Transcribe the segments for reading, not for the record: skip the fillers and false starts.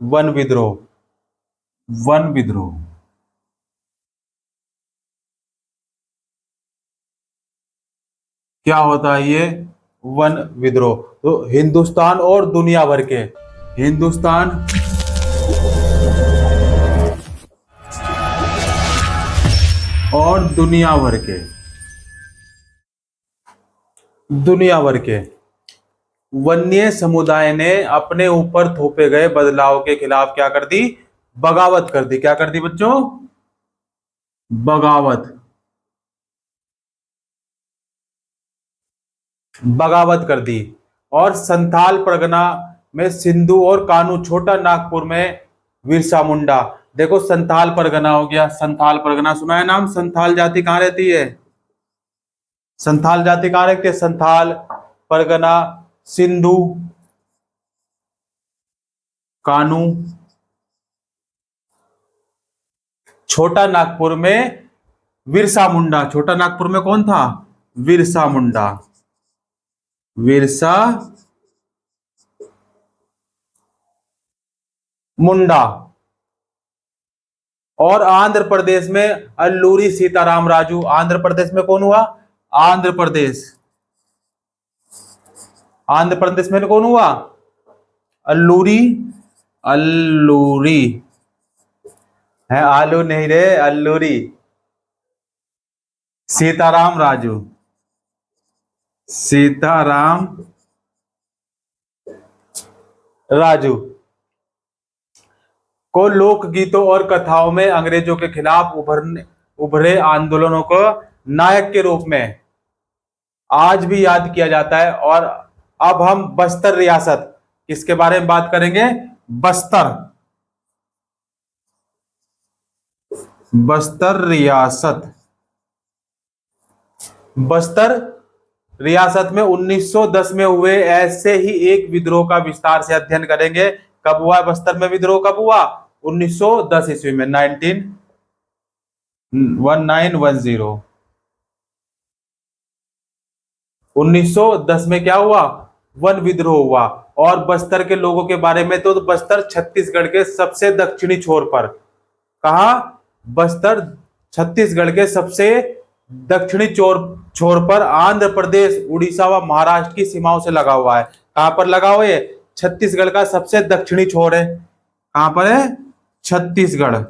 One विद्रोह। One विद्रोह क्या होता है ये? वन विद्रोह। तो हिंदुस्तान और दुनिया भर के, हिंदुस्तान और दुनिया भर के वन्य समुदाय ने अपने ऊपर थोपे गए बदलाव के खिलाफ क्या कर दी? बगावत कर दी। क्या कर दी बच्चों? बगावत। बगावत कर दी। और संथाल परगना में सिंधु और कानू, छोटा नागपुर में बिरसा मुंडा। देखो संथाल परगना हो गया, संथाल परगना सुना है नाम? संथाल जाति कहाँ रहती है? संथाल जाति कहाँ रहती है? संथाल परगना, सिंधु, कानू, छोटा नागपुर में बिरसा मुंडा। छोटा नागपुर में कौन था? बिरसा मुंडा। बिरसा मुंडा। और आंध्र प्रदेश में अल्लूरी सीताराम राजू। आंध्र प्रदेश में कौन हुआ? आंध्र प्रदेश। आंध्र प्रदेश में कौन हुआ? अल्लूरी। अल्लूरी है, आलू नहीं रे, अल्लूरी। सीताराम राजू। सीताराम राजू को लोकगीतों और कथाओं में अंग्रेजों के खिलाफ उभरे आंदोलनों को नायक के रूप में आज भी याद किया जाता है। और अब हम बस्तर रियासत, किसके बारे में बात करेंगे? बस्तर। बस्तर रियासत। बस्तर रियासत में 1910 में हुए ऐसे ही एक विद्रोह का विस्तार से अध्ययन करेंगे। कब हुआ बस्तर में विद्रोह? कब हुआ? 1910 ईस्वी में, 1910। 1910 में क्या हुआ? वन विद्रोह हुआ। और बस्तर के लोगों के बारे में, तो बस्तर छत्तीसगढ़ के सबसे दक्षिणी छोर पर, कहा? बस्तर छत्तीसगढ़ के सबसे दक्षिणी छोर पर आंध्र प्रदेश, उड़ीसा व महाराष्ट्र की सीमाओं से लगा हुआ है। कहां पर लगा हुआ है? छत्तीसगढ़ का सबसे दक्षिणी छोर है। कहां पर है? छत्तीसगढ़।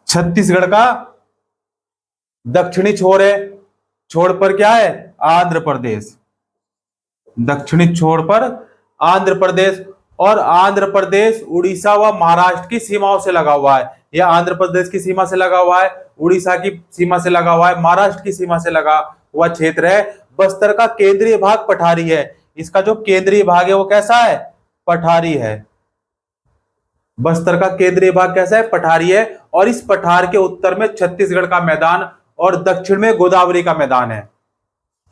छत्तीसगढ़ का दक्षिणी छोर है। छोर पर क्या है? आंध्र प्रदेश। दक्षिणी छोर पर आंध्र प्रदेश। और आंध्र प्रदेश उड़ीसा व महाराष्ट्र की सीमाओं से लगा हुआ है। यह आंध्र प्रदेश की सीमा से लगा हुआ है, उड़ीसा की सीमा से लगा हुआ है, महाराष्ट्र की सीमा से लगा हुआ क्षेत्र है। बस्तर का केंद्रीय भाग पठारी है। इसका जो केंद्रीय भाग है वो कैसा है? पठारी है। बस्तर का केंद्रीय भाग कैसा है? पठारी है। और इस पठार के उत्तर में छत्तीसगढ़ का मैदान और दक्षिण में गोदावरी का मैदान है।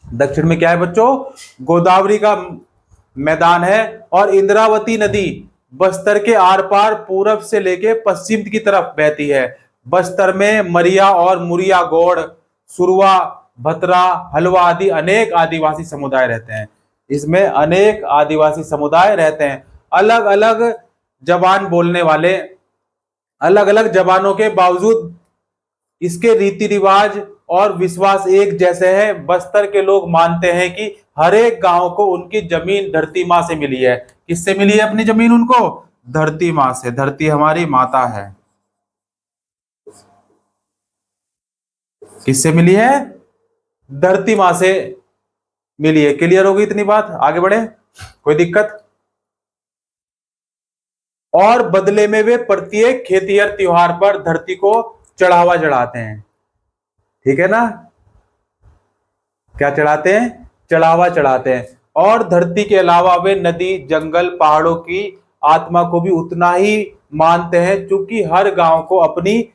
दक्षिण में क्या है बच्चों? गोदावरी का मैदान है। और इंद्रावती नदी बस्तर के आर पार पूरब से लेके पश्चिम की तरफ बहती है। बस्तर में मरिया और मुरिया, गौड़, सुरवा, भतरा, हलवा आदि अनेक आदिवासी समुदाय रहते हैं। इसमें अनेक आदिवासी समुदाय रहते हैं, अलग अलग जबान बोलने वाले। अलग अलग जबानों के बावजूद इसके रीति रिवाज और विश्वास एक जैसे हैं। बस्तर के लोग मानते हैं कि हर एक गांव को उनकी जमीन धरती माँ से मिली है। किससे मिली है अपनी जमीन उनको? धरती माँ से। धरती हमारी माता है। किससे मिली है? धरती माँ से मिली है। क्लियर होगी इतनी बात? आगे बढ़े, कोई दिक्कत? और बदले में वे प्रत्येक खेतिहर त्योहार पर धरती को चढ़ावा चढ़ाते हैं। ठीक है ना? क्या चढ़ाते हैं? चढ़ावा चढ़ाते हैं। और धरती के अलावा वे नदी, जंगल, पहाड़ों की आत्मा को भी उतना ही मानते हैं। क्योंकि हर गांव को अपनी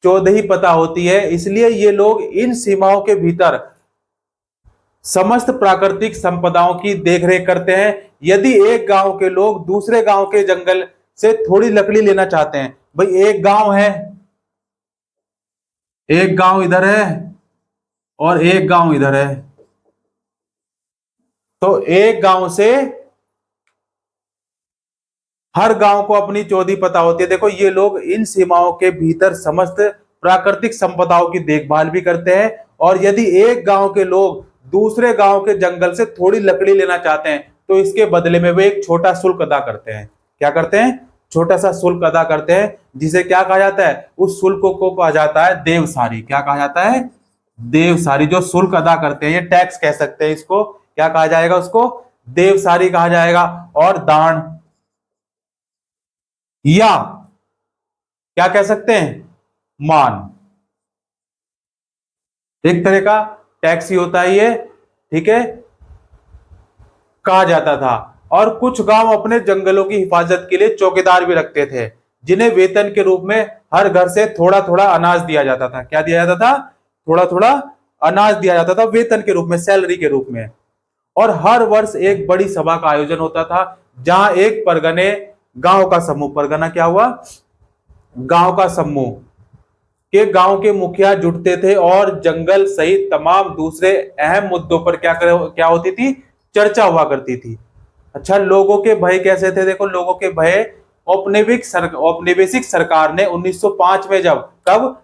चौदही पता होती है, इसलिए ये लोग इन सीमाओं के भीतर समस्त प्राकृतिक संपदाओं की देखरेख करते हैं। यदि एक गांव के लोग दूसरे गांव के जंगल से थोड़ी लकड़ी लेना चाहते हैं, भाई एक गांव है, एक गांव इधर है और एक गांव इधर है, तो एक गांव से हर गांव को अपनी चौधी पता होती है। देखो ये लोग इन सीमाओं के भीतर समस्त प्राकृतिक संपदाओं की देखभाल भी करते हैं, और यदि एक गांव के लोग दूसरे गांव के जंगल से थोड़ी लकड़ी लेना चाहते हैं तो इसके बदले में वे एक छोटा शुल्क अदा करते हैं। क्या करते हैं? छोटा सा शुल्क अदा करते हैं, जिसे क्या कहा जाता है? उस शुल्क को कहा जाता है देवसारी। क्या कहा जाता है? देवसारी। जो शुल्क अदा करते हैं, ये टैक्स कह सकते हैं इसको, क्या कहा जाएगा? उसको देवसारी कहा जाएगा। और दान, या क्या कह सकते हैं? मान। एक तरह का टैक्स ही होता है ये, ठीक है, कहा जाता था। और कुछ गांव अपने जंगलों की हिफाजत के लिए चौकीदार भी रखते थे, जिन्हें वेतन के रूप में हर घर से थोड़ा थोड़ा अनाज दिया जाता था। क्या दिया जाता था? थोड़ा थोड़ा अनाज दिया जाता था, वेतन के रूप में, सैलरी के रूप में। और हर वर्ष एक बड़ी सभा का आयोजन होता था, जहां एक परगने, गांव का समूह, परगना क्या हुआ? गांव का समूह के गांव के मुखिया जुटते थे और जंगल सहित तमाम दूसरे अहम मुद्दों पर क्या होती थी? चर्चा हुआ करती थी। अच्छा, लोगों के भय कैसे थे? देखो, लोगों के भय औपनिवेशिक सरकार ने 1905 में, जब, कब?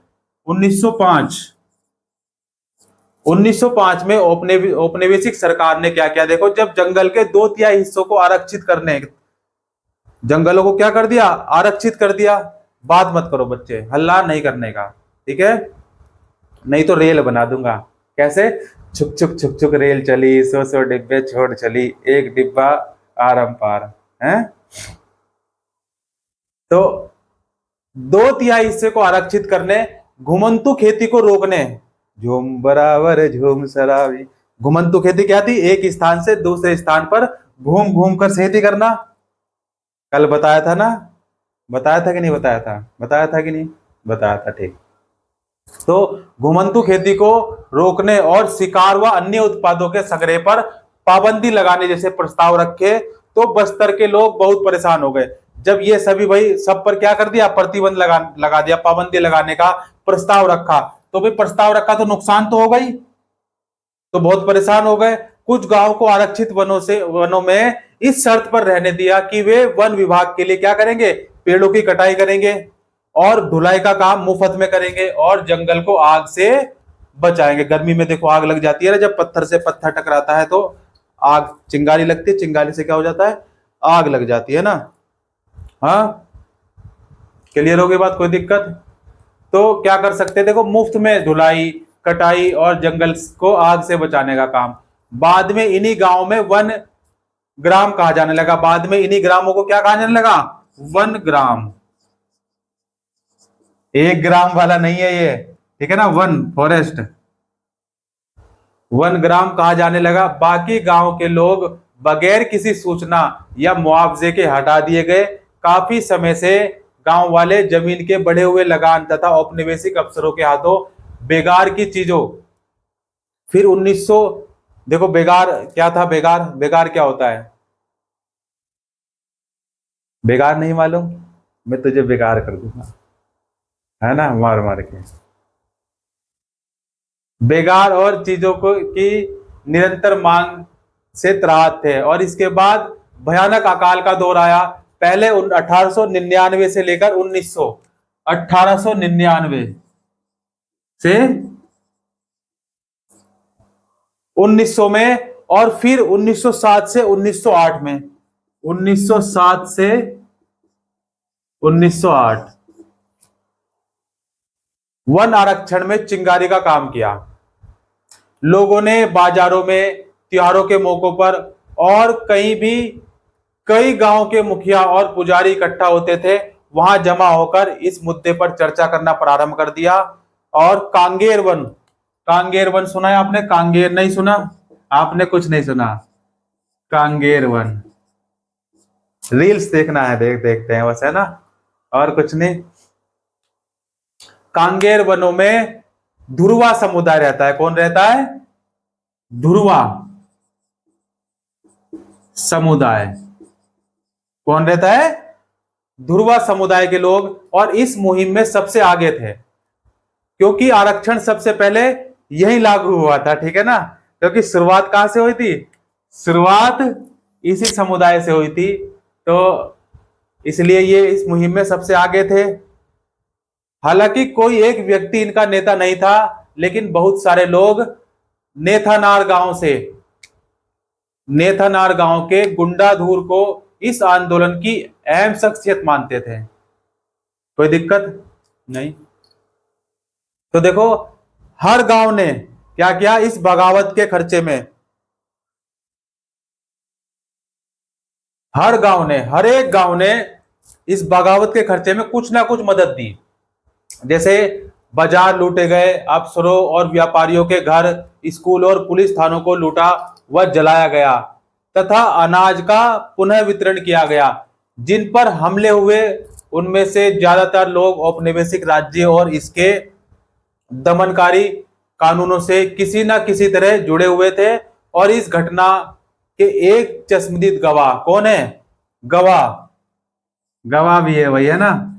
1905 1905 में औपनिवेशिक सरकार ने क्या किया? देखो, जब जंगल के 2/3 हिस्सों को आरक्षित करने, जंगलों को क्या कर दिया? आरक्षित कर दिया। बात मत करो बच्चे, हल्ला नहीं करने का, ठीक है? नहीं तो रेल बना दूंगा। कैसे? छुक छुक छुक छुक रेल चली, 100 डिब्बे छोड़ चली, एक डिब्बा आरम पार है। तो 2/3 हिस्से को आरक्षित करने, घुमंतु खेती को रोकने, झूम बराबर झूम सरावी। घुमंतु खेती क्या थी? एक स्थान से दूसरे स्थान पर घूम घूम कर खेती करना। कल बताया था ना? बताया था कि नहीं बताया था? बताया था कि नहीं बताया था? ठीक। तो घुमंतु खेती को रोकने और शिकार व अन्य उत्पादों के संग्रह पर पाबंदी लगाने जैसे प्रस्ताव रखे, तो बस्तर के लोग बहुत परेशान हो गए। जब ये सभी भाई सब पर क्या कर दिया? प्रतिबंध लगा दिया, पाबंदी लगाने का प्रस्ताव रखा, तो भाई प्रस्ताव रखा तो नुकसान तो होगा ही, तो बहुत परेशान हो गए। कुछ गांव को आरक्षित वनों में इस शर्त पर रहने दिया कि वे वन विभाग के लिए क्या करेंगे? पेड़ों की कटाई करेंगे और ढुलाई का काम मुफ्त में करेंगे, और जंगल को आग से बचाएंगे। गर्मी में देखो आग लग जाती है ना, जब पत्थर से पत्थर टकराता है तो आग, चिंगारी लगती है, चिंगारी से क्या हो जाता है? आग लग जाती है ना। हाँ, क्लियर हो गई बात? कोई दिक्कत? तो क्या कर सकते हैं? देखो, मुफ्त में ढुलाई, कटाई और जंगल को आग से बचाने का काम। बाद में इन्हीं गांव में वन ग्राम कहा जाने लगा। बाद में इन्हीं ग्रामों को क्या कहा जाने लगा? One gram. 1 ग्राम वाला नहीं है ये, ठीक है ना? वन, फॉरेस्ट, वन ग्राम कहा जाने लगा। बाकी गांव के लोग बगैर किसी सूचना या मुआवजे के हटा दिए गए। काफी समय से गांव वाले जमीन के बढ़े हुए लगान तथा औपनिवेशिक अफसरों के हाथों बेगार की चीजों, फिर 1900, देखो बेगार क्या था? बेगार, बेगार क्या होता है? बेगार नहीं मालूम? मैं तुझे बेगार कर दूंगा, है ना, मार मार के। बेगार और चीजों को की निरंतर मांग से त्राहत थे, और इसके बाद भयानक अकाल का दौर आया। पहले 1899 से लेकर 1899 से 1900 में, और फिर 1907 से 1908 में, 1907 से 1908 वन आरक्षण में चिंगारी का काम किया। लोगों ने बाजारों में, त्योहारों के मौकों पर और कहीं भी, कई गांव के मुखिया और पुजारी इकट्ठा होते थे, वहां जमा होकर इस मुद्दे पर चर्चा करना प्रारंभ कर दिया। और कांगेर वन, कांगेर वन सुना है आपने? कांगेर नहीं सुना? आपने कुछ नहीं सुना? कांगेर वन, रील्स देखना है, देखते हैं बस, है ना, और कुछ नहीं। कांगेर वनों में धुरवा समुदाय रहता है। कौन रहता है? धुरवा समुदाय। कौन रहता है? धुरवा समुदाय के लोग, और इस मुहिम में सबसे आगे थे, क्योंकि आरक्षण सबसे पहले यही लागू हुआ था, ठीक है ना? क्योंकि शुरुआत कहां से हुई थी? शुरुआत इसी समुदाय से हुई थी। तो इसलिए ये इस मुहिम में सबसे आगे थे। हालांकि कोई एक व्यक्ति इनका नेता नहीं था, लेकिन बहुत सारे लोग नेथानार गांव के गुंडाधूर को इस आंदोलन की अहम शख्सियत मानते थे। कोई दिक्कत नहीं। तो देखो, हर गांव ने क्या किया इस बगावत के खर्चे में, हर एक गांव ने इस बगावत के खर्चे में कुछ ना कुछ मदद दी। जैसे बाजार लूटे गए, अफसरों और व्यापारियों के घर, स्कूल और पुलिस थानों को लूटा व जलाया गया तथा अनाज का पुनः वितरण किया गया। जिन पर हमले हुए उनमें से ज्यादातर लोग औपनिवेशिक राज्य और इसके दमनकारी कानूनों से किसी न किसी तरह जुड़े हुए थे। और इस घटना के एक चश्मदीद गवाह कौन है? गवाह भी है, वही है ना।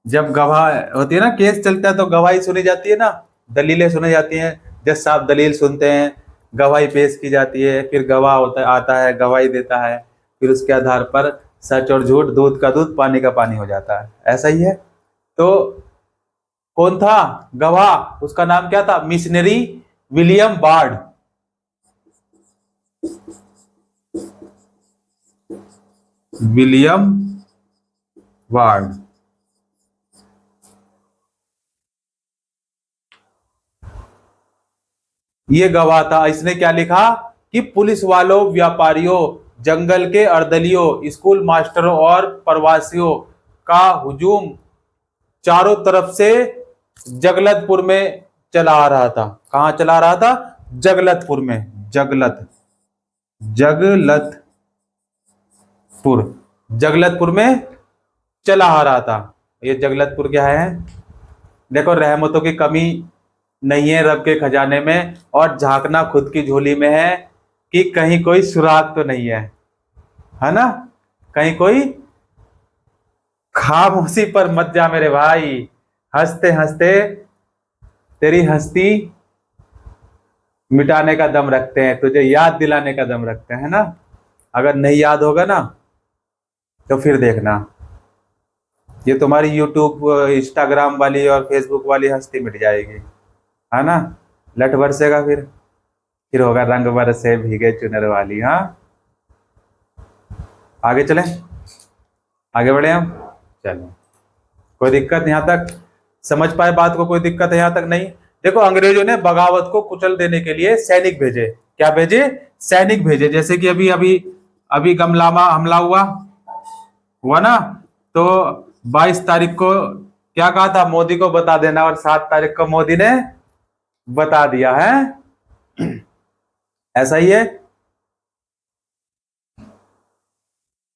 जब गवाह होती है ना, केस चलता है तो गवाही सुनी जाती है ना, दलीलें सुनी जाती हैं। जज साहब दलील सुनते हैं, गवाही पेश की जाती है, फिर गवाह आता है, गवाही देता है, फिर उसके आधार पर सच और झूठ, दूध का दूध पानी का पानी हो जाता है। ऐसा ही है। तो कौन था गवाह? उसका नाम क्या था? Missionary William Ward. William Ward. ये गवाह था। इसने क्या लिखा कि पुलिस वालों, व्यापारियों, जंगल के अर्दलियों, स्कूल मास्टरों और प्रवासियों का हुजूम चारों तरफ से जगलतपुर में चला आ रहा था। कहां चला आ रहा था? जगलतपुर में। जगलतपुर में चला आ रहा था। ये जगलतपुर क्या है? देखो, रहमतों की कमी नहीं है रब के खजाने में, और झांकना खुद की झोली में है कि कहीं कोई सुराग तो नहीं है ना? कहीं कोई खामोशी पर मत जा मेरे भाई। हंसते हंसते तेरी हस्ती मिटाने का दम रखते हैं, तुझे याद दिलाने का दम रखते हैं ना। अगर नहीं याद होगा ना तो फिर देखना, ये तुम्हारी यूट्यूब, इंस्टाग्राम वाली और फेसबुक वाली हस्ती मिट जाएगी, है ना। लट बरसेगा, फिर होगा रंग बरसे भीगे चुनर वाली। हाँ, आगे चलें, आगे बढ़े हम। चलो, कोई दिक्कत यहाँ तक समझ पाए बात को? कोई दिक्कत है यहाँ तक? नहीं। देखो, अंग्रेजों ने बगावत को कुचल देने के लिए सैनिक भेजे। क्या भेजे? सैनिक भेजे। जैसे कि अभी गमलामा हमला हुआ ना, तो 22 तारीख को क्या कहा था? मोदी को बता देना, और 7 तारीख को मोदी ने बता दिया है। ऐसा ही है।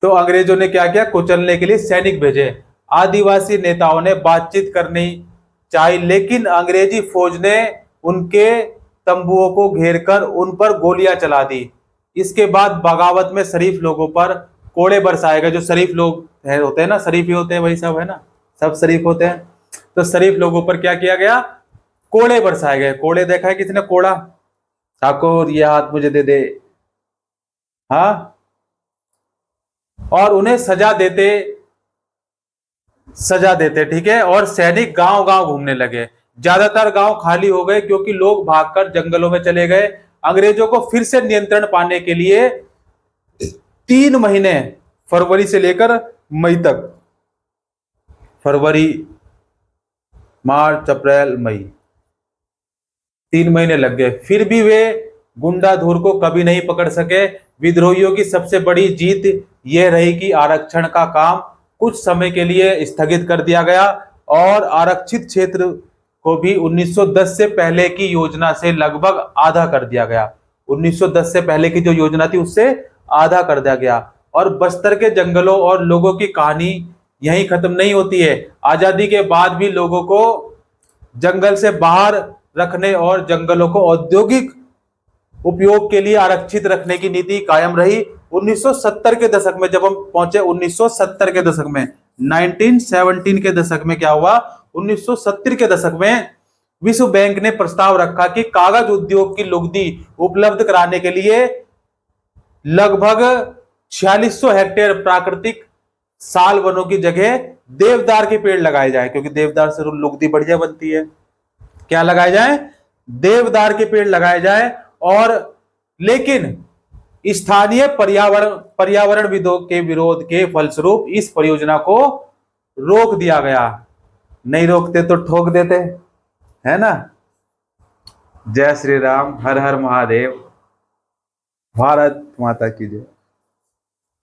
तो अंग्रेजों ने क्या किया? कुचलने के लिए सैनिक भेजे। आदिवासी नेताओं ने बातचीत करनी चाहिए, लेकिन अंग्रेजी फौज ने उनके तंबुओं को घेरकर उन पर गोलियां चला दी। इसके बाद बगावत में शरीफ लोगों पर कोड़े बरसाए गए। जो शरीफ लोग होते हैं ना, शरीफ ही होते हैं, वही सब है ना, सब शरीफ होते हैं। तो शरीफ लोगों पर क्या किया गया? कोड़े बरसाए गए। कोड़े देखा है किसने? कोड़ा ठाकुर, ये हाथ मुझे दे दे। हाँ, और उन्हें सजा देते, ठीक है। और सैनिक गांव गांव घूमने लगे। ज्यादातर गांव खाली हो गए क्योंकि लोग भागकर जंगलों में चले गए। अंग्रेजों को फिर से नियंत्रण पाने के लिए 3 महीने, फरवरी से लेकर मई तक, फरवरी, मार्च, अप्रैल, मई, 3 महीने लग गए। फिर भी वे गुंडाधुर को कभी नहीं पकड़ सके। विद्रोहियों की सबसे बड़ी जीत यह रही कि आरक्षण का काम कुछ समय के लिए स्थगित कर दिया गया, और आरक्षित क्षेत्र को भी 1910 से पहले की योजना से लगभग आधा कर दिया गया। 1910 से पहले की जो योजना थी उससे आधा कर दिया गया। और बस्तर के जंगलों और लोगों की कहानी यहीं खत्म नहीं होती है। आजादी के बाद भी लोगों को जंगल से बाहर रखने और जंगलों को औद्योगिक उपयोग के लिए आरक्षित रखने की नीति कायम रही। 1970 के दशक में जब हम पहुंचे, 1970 के दशक में, 1917 के दशक में क्या हुआ? 1970 के दशक में विश्व बैंक ने प्रस्ताव रखा कि कागज उद्योग की लुगदी उपलब्ध कराने के लिए लगभग 4600 हेक्टेयर प्राकृतिक साल वनों की जगह देवदार के पेड़ लगाए जाए, क्योंकि देवदार से लुगदी बढ़िया बनती है। क्या लगाए जाए? देवदार के पेड़ लगाए जाए। और लेकिन स्थानीय पर्यावरणविदों के विरोध के फलस्वरूप इस परियोजना को रोक दिया गया। नहीं रोकते तो ठोक देते, है ना। जय श्री राम, हर हर महादेव, भारत माता की जय।